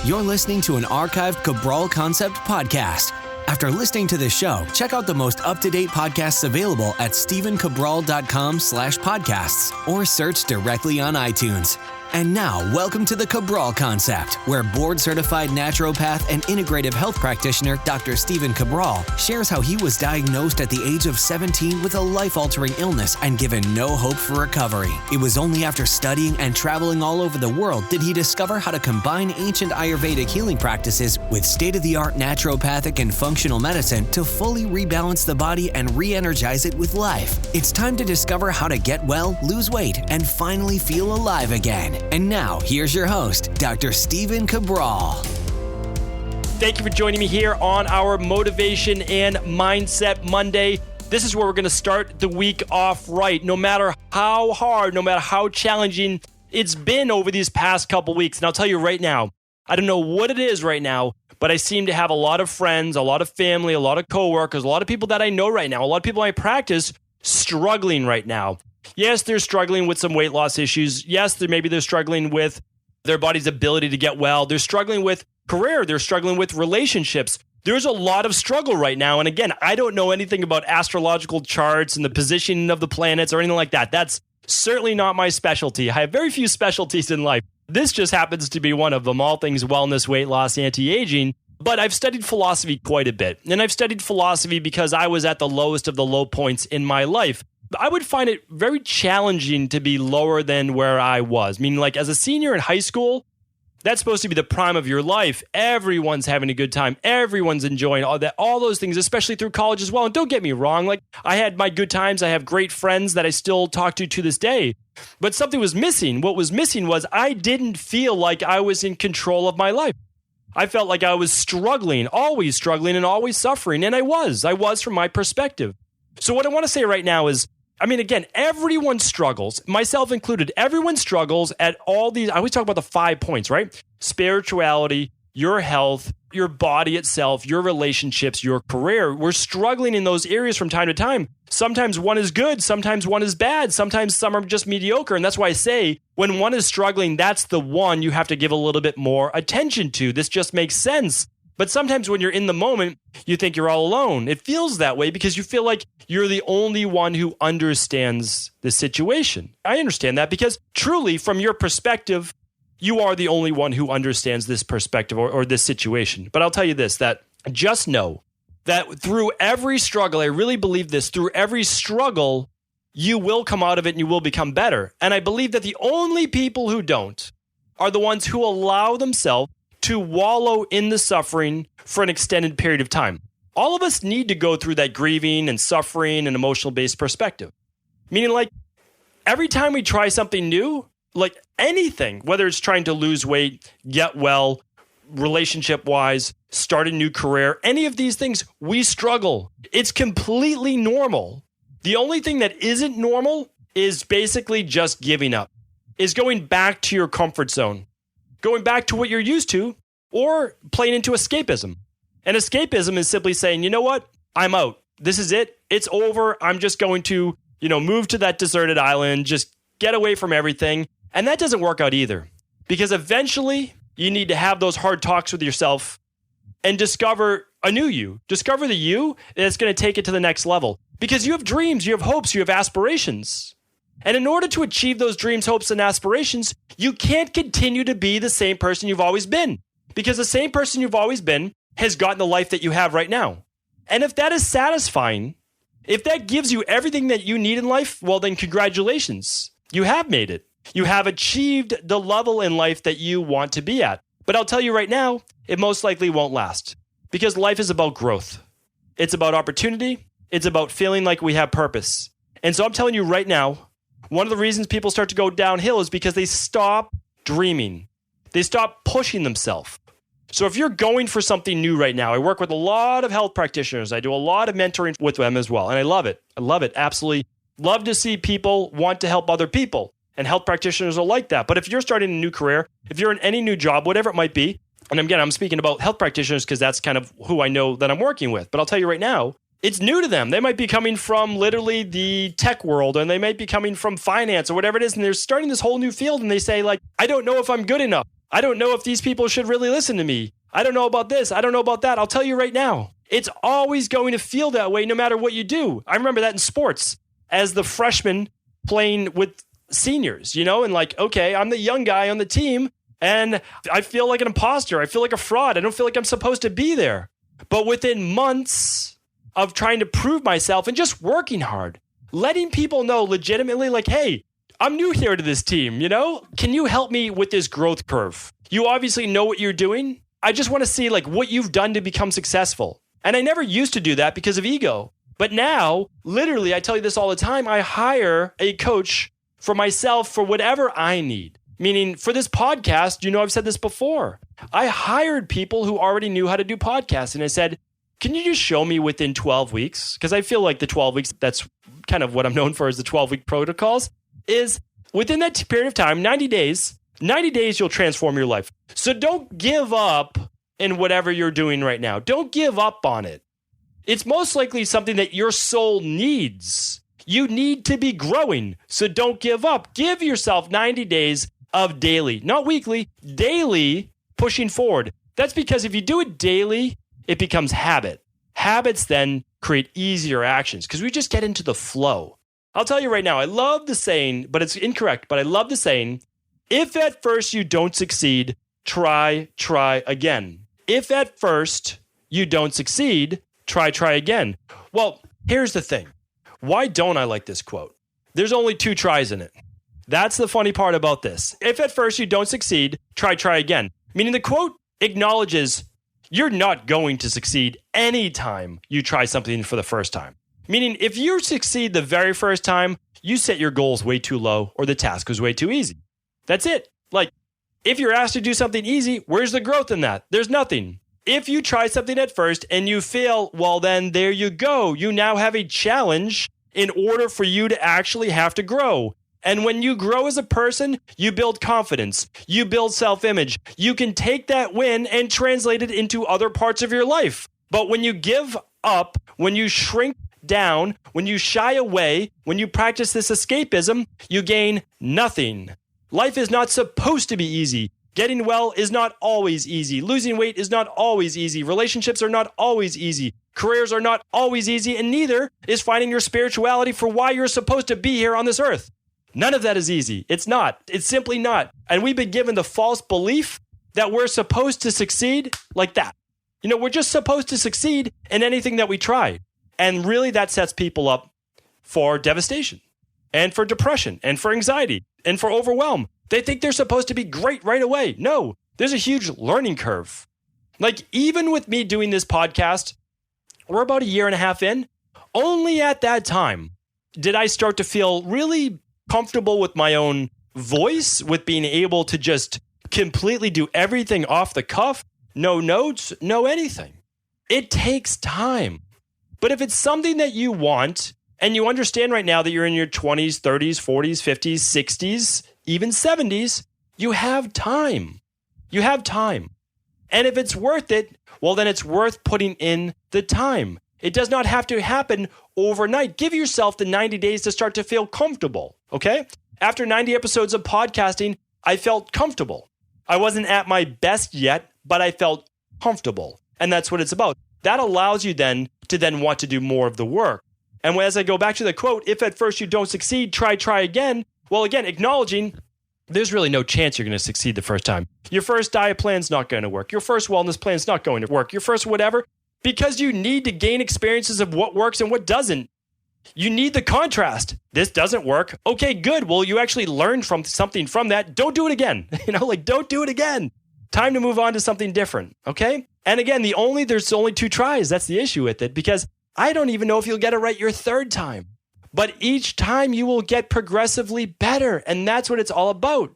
You're listening to an archived Cabral Concept podcast. After listening to this show, check out the most up-to-date podcasts available at stephencabral.com/podcasts or search directly on iTunes. And now, welcome to the Cabral Concept, where board-certified naturopath and integrative health practitioner Dr. Stephen Cabral shares how he was diagnosed at the age of 17 with a life-altering illness and given no hope for recovery. It was only after studying and traveling all over the world did he discover how to combine ancient Ayurvedic healing practices with state-of-the-art naturopathic and functional medicine to fully rebalance the body and re-energize it with life. It's time to discover how to get well, lose weight, and finally feel alive again. And now, here's your host, Dr. Stephen Cabral. Thank you for joining me here on our Motivation and Mindset Monday. This is where we're going to start the week off right, no matter how hard, no matter how challenging it's been over these past couple weeks. And I'll tell you right now, I don't know what it is right now, but I seem to have a lot of friends, a lot of family, a lot of coworkers, a lot of people that I know right now, a lot of people I practice struggling right now. Yes, they're struggling with some weight loss issues. Yes, they're struggling with their body's ability to get well. They're struggling with career. They're struggling with relationships. There's a lot of struggle right now. And again, I don't know anything about astrological charts and the positioning of the planets or anything like that. That's certainly not my specialty. I have very few specialties in life. This just happens to be one of them, all things wellness, weight loss, anti-aging. But I've studied philosophy quite a bit. And I've studied philosophy because I was at the lowest of the low points in my life. I would find it very challenging to be lower than where I was. Meaning, like, as a senior in high school, that's supposed to be the prime of your life. Everyone's having a good time. Everyone's enjoying all those things, especially through college as well. And don't get me wrong, like, I had my good times. I have great friends that I still talk to this day. But something was missing. What was missing was I didn't feel like I was in control of my life. I felt like I was struggling, and always suffering. And I was from my perspective. So what I want to say right now is, again, everyone struggles, myself included. Everyone struggles at all these. I always talk about the 5 points, right? Spirituality, your health, your body itself, your relationships, your career. We're struggling in those areas from time to time. Sometimes one is good. Sometimes one is bad. Sometimes some are just mediocre. And that's why I say when one is struggling, that's the one you have to give a little bit more attention to. This just makes sense. But sometimes when you're in the moment, you think you're all alone. It feels that way because you feel like you're the only one who understands the situation. I understand that because truly, from your perspective, you are the only one who understands this perspective or this situation. But I'll tell you this, that just know that through every struggle, I really believe this, through every struggle, you will come out of it and you will become better. And I believe that the only people who don't are the ones who allow themselves to wallow in the suffering for an extended period of time. All of us need to go through that grieving and suffering and emotional-based perspective. Meaning, like, every time we try something new, like anything, whether it's trying to lose weight, get well, relationship-wise, start a new career, any of these things, we struggle. It's completely normal. The only thing that isn't normal is basically just giving up, is going back to your comfort zone, going back to what you're used to, or playing into escapism. And escapism is simply saying, you know what? I'm out. This is it. It's over. I'm just going to, move to that deserted island, just get away from everything. And that doesn't work out either. Because eventually, you need to have those hard talks with yourself and discover a new you. Discover the you that's going to take it to the next level. Because you have dreams, you have hopes, you have aspirations. And in order to achieve those dreams, hopes, and aspirations, you can't continue to be the same person you've always been. Because the same person you've always been has gotten the life that you have right now. And if that is satisfying, if that gives you everything that you need in life, well, then congratulations. You have made it. You have achieved the level in life that you want to be at. But I'll tell you right now, it most likely won't last. Because life is about growth. It's about opportunity. It's about feeling like we have purpose. And so I'm telling you right now, one of the reasons people start to go downhill is because they stop dreaming. They stop pushing themselves. So if you're going for something new right now, I work with a lot of health practitioners. I do a lot of mentoring with them as well. And I love it. I love it. Absolutely. Love to see people want to help other people. And health practitioners are like that. But if you're starting a new career, if you're in any new job, whatever it might be, and again, I'm speaking about health practitioners because that's kind of who I know that I'm working with. But I'll tell you right now, it's new to them. They might be coming from literally the tech world, and they might be coming from finance or whatever it is, and they're starting this whole new field, and they say, like, I don't know if I'm good enough. I don't know if these people should really listen to me. I don't know about this. I don't know about that. I'll tell you right now, it's always going to feel that way no matter what you do. I remember that in sports as the freshman playing with seniors, and like, okay, I'm the young guy on the team and I feel like an imposter. I feel like a fraud. I don't feel like I'm supposed to be there. But within months of trying to prove myself and just working hard, letting people know legitimately like, hey, I'm new here to this team, Can you help me with this growth curve? You obviously know what you're doing. I just want to see like what you've done to become successful. And I never used to do that because of ego. But now, literally, I tell you this all the time, I hire a coach for myself for whatever I need. Meaning for this podcast, I've said this before. I hired people who already knew how to do podcasts. And I said, can you just show me within 12 weeks? Because I feel like the 12 weeks, that's kind of what I'm known for is the 12-week protocols, is within that period of time, 90 days, you'll transform your life. So don't give up in whatever you're doing right now. Don't give up on it. It's most likely something that your soul needs. You need to be growing. So don't give up. Give yourself 90 days of daily, not weekly, daily pushing forward. That's because if you do it daily, it becomes habit. Habits then create easier actions because we just get into the flow. I'll tell you right now, I love the saying, but it's incorrect, but I love the saying, if at first you don't succeed, try again. If at first you don't succeed, try again. Well, here's the thing. Why don't I like this quote? There's only 2 tries in it. That's the funny part about this. If at first you don't succeed, try again. Meaning the quote acknowledges you're not going to succeed anytime you try something for the first time. Meaning if you succeed the very first time, you set your goals way too low or the task was way too easy. That's it. Like, if you're asked to do something easy, where's the growth in that? There's nothing. If you try something at first and you fail, well, then there you go. You now have a challenge in order for you to actually have to grow. And when you grow as a person, you build confidence, you build self-image. You can take that win and translate it into other parts of your life. But when you give up, when you shrink down, when you shy away, when you practice this escapism, you gain nothing. Life is not supposed to be easy. Getting well is not always easy. Losing weight is not always easy. Relationships are not always easy. Careers are not always easy, and neither is finding your spirituality for why you're supposed to be here on this earth. None of that is easy. It's not. It's simply not. And we've been given the false belief that we're supposed to succeed like that. We're just supposed to succeed in anything that we try. And really that sets people up for devastation and for depression and for anxiety and for overwhelm. They think they're supposed to be great right away. No, there's a huge learning curve. Like even with me doing this podcast, we're about 1.5 years in. Only at that time did I start to feel really comfortable with my own voice, with being able to just completely do everything off the cuff, no notes, no anything. It takes time. But if it's something that you want and you understand right now that you're in your 20s, 30s, 40s, 50s, 60s, even 70s, you have time. You have time. And if it's worth it, well, then it's worth putting in the time. It does not have to happen overnight. Give yourself the 90 days to start to feel comfortable, okay? After 90 episodes of podcasting, I felt comfortable. I wasn't at my best yet, but I felt comfortable. And that's what it's about. That allows you then to want to do more of the work. And as I go back to the quote, if at first you don't succeed, try again. Well, again, acknowledging there's really no chance you're going to succeed the first time. Your first diet plan's not going to work. Your first wellness plan's not going to work. Your first whatever, because you need to gain experiences of what works and what doesn't. You need the contrast. This doesn't work. Okay, good. Well, you actually learned from something from that. Don't do it again. Don't do it again. Time to move on to something different. Okay. And again, there's only 2 tries. That's the issue with it, because I don't even know if you'll get it right your 3rd time. But each time you will get progressively better. And that's what it's all about.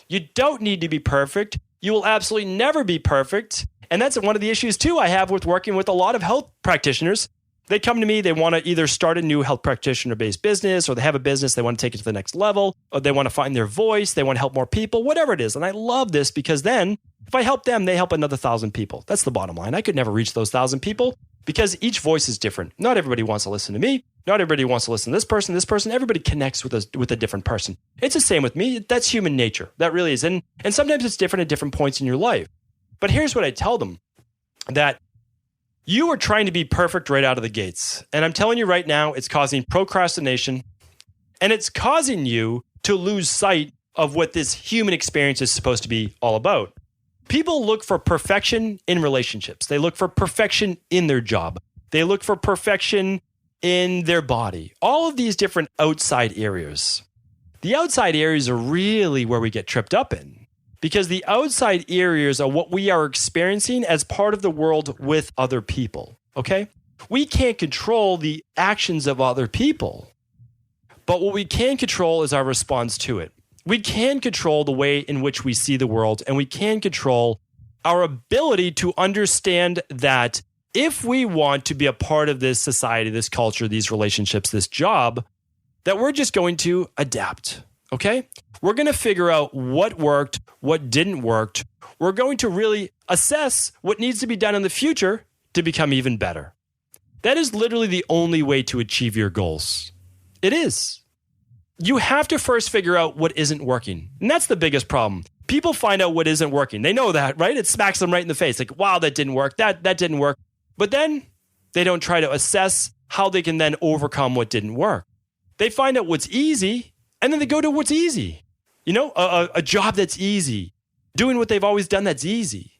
You don't need to be perfect. You will absolutely never be perfect. And that's one of the issues too I have with working with a lot of health practitioners. They come to me, they want to either start a new health practitioner-based business, or they have a business, they want to take it to the next level, or they want to find their voice, they want to help more people, whatever it is. And I love this because then if I help them, they help another 1,000 people. That's the bottom line. I could never reach those 1,000 people because each voice is different. Not everybody wants to listen to me. Not everybody wants to listen to this person. Everybody connects with a different person. It's the same with me. That's human nature. That really is. And sometimes it's different at different points in your life. But here's what I tell them, that you are trying to be perfect right out of the gates. And I'm telling you right now, it's causing procrastination, and it's causing you to lose sight of what this human experience is supposed to be all about. People look for perfection in relationships. They look for perfection in their job. They look for perfection in their body. All of these different outside areas. The outside areas are really where we get tripped up in, because the outside areas are what we are experiencing as part of the world with other people, okay? We can't control the actions of other people, but what we can control is our response to it. We can control the way in which we see the world, and we can control our ability to understand that if we want to be a part of this society, this culture, these relationships, this job, that we're just going to adapt, okay? We're going to figure out what worked, what didn't work. We're going to really assess what needs to be done in the future to become even better. That is literally the only way to achieve your goals. It is. You have to first figure out what isn't working. And that's the biggest problem. People find out what isn't working. They know that, right? It smacks them right in the face. Like, wow, that didn't work. That didn't work. But then they don't try to assess how they can then overcome what didn't work. They find out what's easy, and then they go to what's easy. You know, a job that's easy, doing what they've always done that's easy,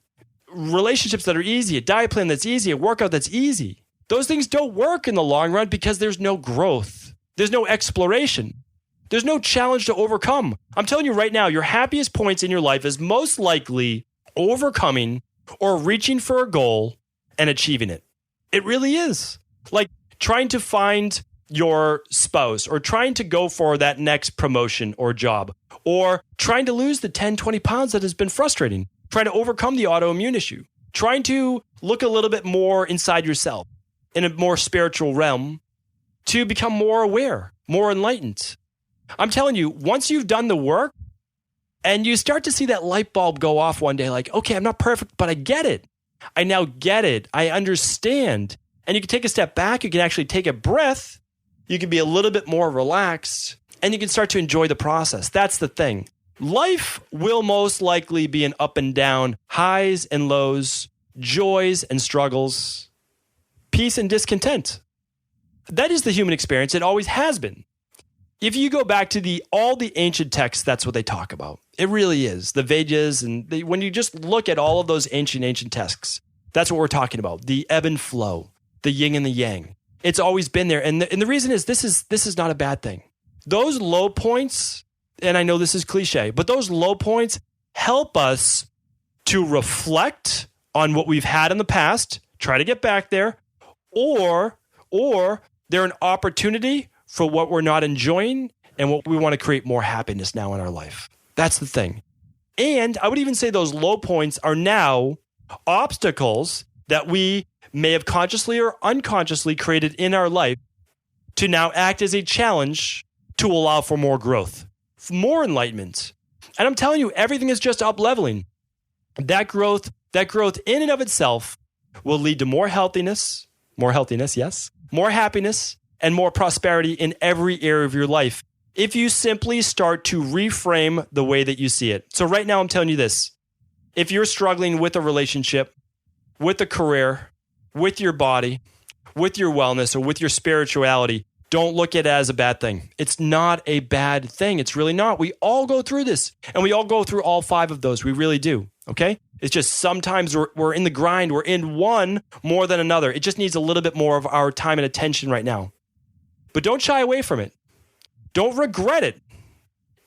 relationships that are easy, a diet plan that's easy, a workout that's easy. Those things don't work in the long run because there's no growth. There's no exploration. There's no challenge to overcome. I'm telling you right now, your happiest points in your life is most likely overcoming or reaching for a goal and achieving it. It really is. Like trying to find your spouse, or trying to go for that next promotion or job, or trying to lose the 10, 20 pounds that has been frustrating, trying to overcome the autoimmune issue, trying to look a little bit more inside yourself in a more spiritual realm to become more aware, more enlightened. I'm telling you, once you've done the work and you start to see that light bulb go off one day, like, okay, I'm not perfect, but I get it. I now get it. I understand. And you can take a step back. You can actually take a breath. You can be a little bit more relaxed, and you can start to enjoy the process. That's the thing. Life will most likely be an up and down, highs and lows, joys and struggles, peace and discontent. That is the human experience. It always has been. If you go back to all the ancient texts, that's what they talk about. It really is. The Vedas, and when you just look at all of those ancient texts, that's what we're talking about. The ebb and flow, the yin and the yang. It's always been there. And the reason is this is not a bad thing. Those low points, and I know this is cliche, but those low points help us to reflect on what we've had in the past, try to get back there, or they're an opportunity for what we're not enjoying and what we want to create more happiness now in our life. That's the thing. And I would even say those low points are now obstacles that we may have consciously or unconsciously created in our life to now act as a challenge to allow for more growth, for more enlightenment. And I'm telling you, everything is just up leveling. That growth in and of itself will lead to more healthiness, yes, more happiness, and more prosperity in every area of your life if you simply start to reframe the way that you see it. So right now, I'm telling you this. If you're struggling with a relationship, with a career, with your body, with your wellness, or with your spirituality, don't look at it as a bad thing. It's not a bad thing. It's really not. We all go through this, and we all go through all 5 of those. We really do, okay? It's just sometimes we're in the grind. We're in one more than another. It just needs a little bit more of our time and attention right now. But don't shy away from it. Don't regret it.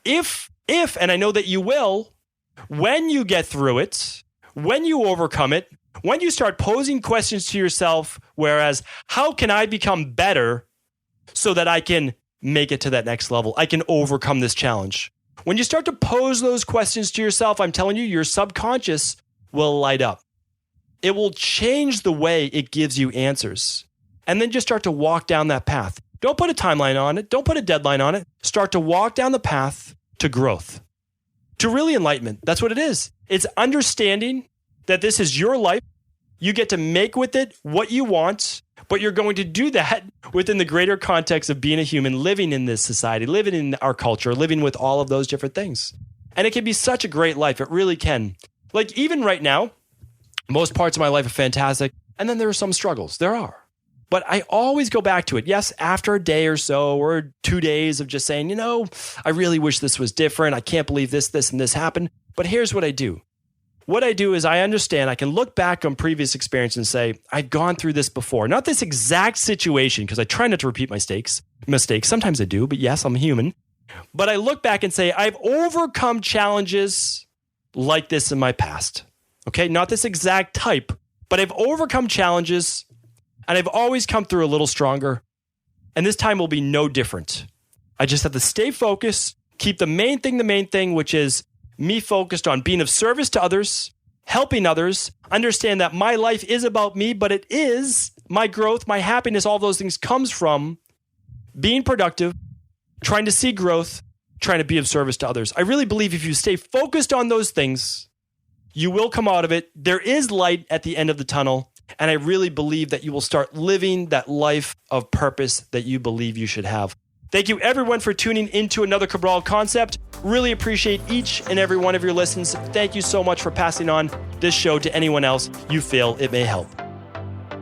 If, and I know that you will, when you get through it, when you overcome it, when you start posing questions to yourself, whereas, how can I become better so that I can make it to that next level? I can overcome this challenge. When you start to pose those questions to yourself, I'm telling you, your subconscious will light up. It will change the way it gives you answers. And then just start to walk down that path. Don't put a timeline on it. Don't put a deadline on it. Start to walk down the path to growth, to really enlightenment. That's what it is. It's understanding that this is your life. You get to make with it what you want. But you're going to do that within the greater context of being a human, living in this society, living in our culture, living with all of those different things. And it can be such a great life. It really can. Like even right now, most parts of my life are fantastic. And then there are some struggles. There are. But I always go back to it. Yes, after a day or so or 2 days of just saying, I really wish this was different. I can't believe this, and this happened. But here's what I do. What I do is I understand I can look back on previous experience and say, I've gone through this before. Not this exact situation, because I try not to repeat my mistakes. Sometimes I do, but yes, I'm human. But I look back and say, I've overcome challenges like this in my past. Okay, not this exact type, but I've overcome challenges and I've always come through a little stronger. And this time will be no different. I just have to stay focused, keep the main thing, which is me focused on being of service to others, helping others, understand that my life is about me, but it is my growth, my happiness, all those things comes from being productive, trying to see growth, trying to be of service to others. I really believe if you stay focused on those things, you will come out of it. There is light at the end of the tunnel. And I really believe that you will start living that life of purpose that you believe you should have. Thank you everyone for tuning into another Cabral Concept. Really appreciate each and every one of your listens. Thank you so much for passing on this show to anyone else you feel it may help.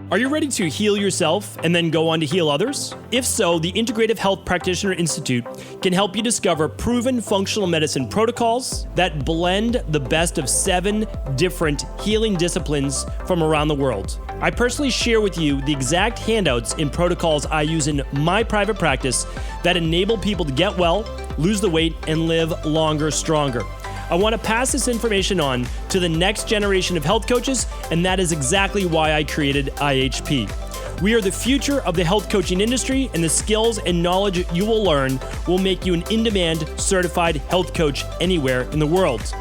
Are you ready to heal yourself and then go on to heal others? If so, the Integrative Health Practitioner Institute can help you discover proven functional medicine protocols that blend the best of 7 different healing disciplines from around the world. I personally share with you the exact handouts and protocols I use in my private practice that enable people to get well, lose the weight, and live longer, stronger. I want to pass this information on to the next generation of health coaches, and that is exactly why I created IHP. We are the future of the health coaching industry, and the skills and knowledge you will learn will make you an in-demand certified health coach anywhere in the world.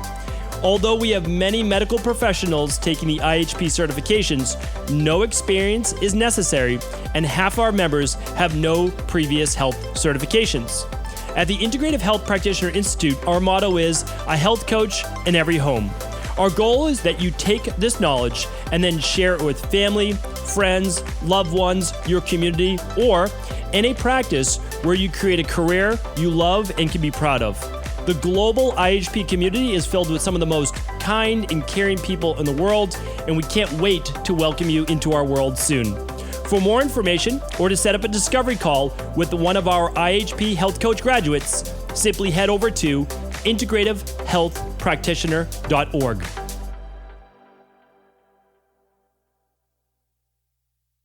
Although we have many medical professionals taking the IHP certifications, no experience is necessary, and half our members have no previous health certifications. At the Integrative Health Practitioner Institute, our motto is a health coach in every home. Our goal is that you take this knowledge and then share it with family, friends, loved ones, your community, or in a practice where you create a career you love and can be proud of. The global IHP community is filled with some of the most kind and caring people in the world, and we can't wait to welcome you into our world soon. For more information or to set up a discovery call with one of our IHP Health Coach graduates, simply head over to integrativehealthpractitioner.org.